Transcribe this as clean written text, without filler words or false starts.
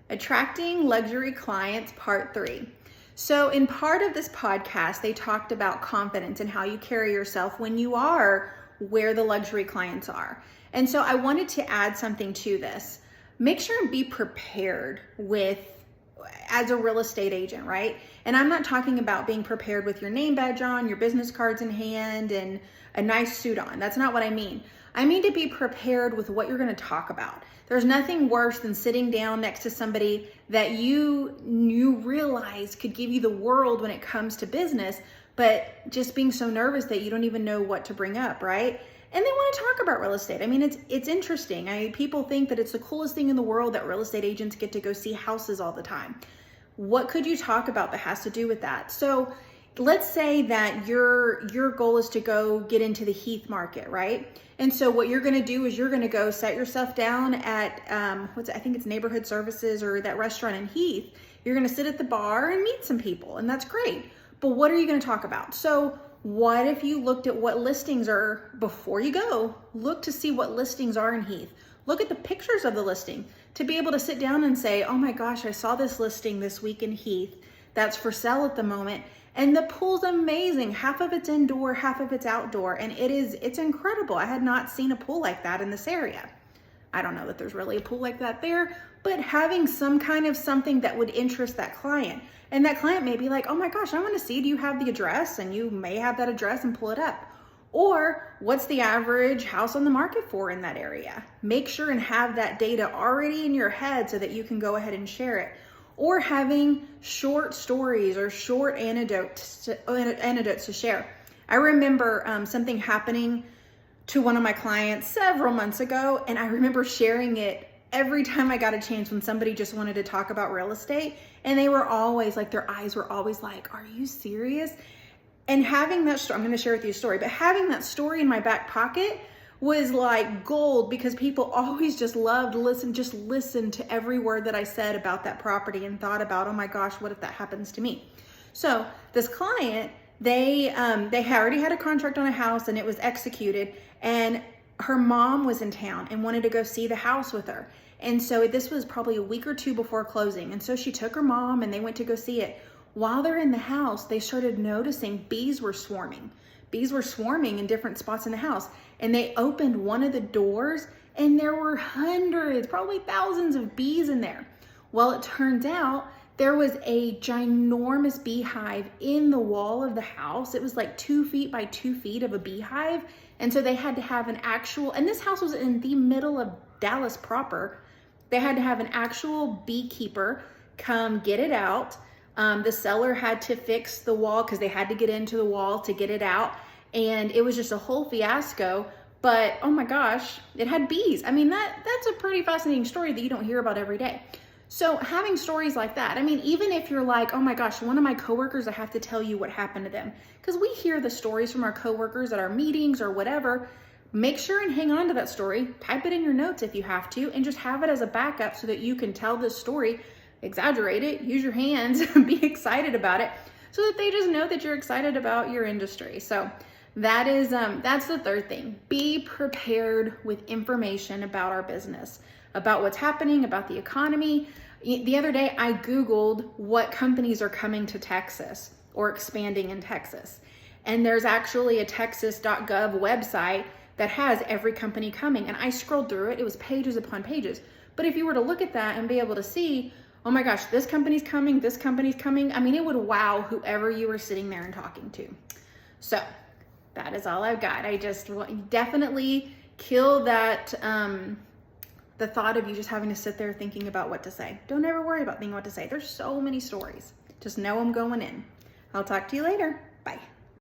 Attracting Luxury Clients, Part 3. So, in part of this podcast, they talked about confidence and how you carry yourself when you are where the luxury clients are. And so, I wanted to add something to this. Make sure and be prepared as a real estate agent, right? And I'm not talking about being prepared with your name badge on, your business cards in hand, and a nice suit on. That's not what I mean. I mean to be prepared with what you're going to talk about. There's nothing worse than sitting down next to somebody that you realize could give you the world when it comes to business, but just being so nervous that you don't even know what to bring up, right? And they want to talk about real estate. I mean, it's interesting. People think that it's the coolest thing in the world that real estate agents get to go see houses all the time. What could you talk about that has to do with that? So let's say that your goal is to go get into the Heath market, right? And so what you're going to do is you're going to go set yourself down at I think it's Neighborhood Services or that restaurant in Heath. You're going to sit at the bar and meet some people, and that's great. But what are you going to talk about? So what if you looked at what listings are before you go? Look to see what listings are in Heath. Look at the pictures of the listing to be able to sit down and say, oh my gosh, I saw this listing this week in Heath that's for sale at the moment. And the pool's amazing. Half of it's indoor, half of it's outdoor. And it's incredible. I had not seen a pool like that in this area. I don't know that there's really a pool like that there, but having some kind of something that would interest that client. And that client may be like, oh my gosh, I want to see, do you have the address? And you may have that address and pull it up. Or what's the average house on the market for in that area? Make sure and have that data already in your head so that you can go ahead and share it. Or having short stories or short anecdotes to share. I remember something happening to one of my clients several months ago, and I remember sharing it every time I got a chance when somebody just wanted to talk about real estate, and they were always like, their eyes were always like, are you serious? And having that story, I'm going to share with you a story, but having that story in my back pocket was like gold, because people always just loved listen to every word that I said about that property and thought about, oh my gosh, what if that happens to me? So this client, they already had a contract on a house and it was executed, and her mom was in town and wanted to go see the house with her. And so this was probably a week or two before closing. And so she took her mom and they went to go see it. While they're in the house, they started noticing bees were swarming. Bees were swarming in different spots in the house. And they opened one of the doors and there were hundreds, probably thousands of bees in there. Well, it turns out there was a ginormous beehive in the wall of the house. It was like 2 feet by 2 feet of a beehive. And so they had to have an actual, and this house was in the middle of Dallas proper. They had to have an actual beekeeper come get it out. The seller had to fix the wall because they had to get into the wall to get it out. And it was just a whole fiasco, but oh my gosh, it had bees. I mean, that's a pretty fascinating story that you don't hear about every day. So having stories like that, I mean, even if you're like, oh my gosh, one of my coworkers, I have to tell you what happened to them, because we hear the stories from our coworkers at our meetings or whatever. Make sure and hang on to that story, type it in your notes if you have to, and just have it as a backup so that you can tell this story, exaggerate it, use your hands, be excited about it, so that they just know that you're excited about your industry. So that's the third thing. Be prepared with information about our business, about what's happening, about the economy. The other day, I Googled what companies are coming to Texas or expanding in Texas. And there's actually a texas.gov website that has every company coming. And I scrolled through it. It was pages upon pages. But if you were to look at that and be able to see, oh my gosh, this company's coming, this company's coming, I mean, it would wow whoever you were sitting there and talking to. So that is all I've got. I just definitely kill that, the thought of you just having to sit there thinking about what to say. Don't ever worry about thinking what to say. There's so many stories. Just know them going in. I'll talk to you later. Bye.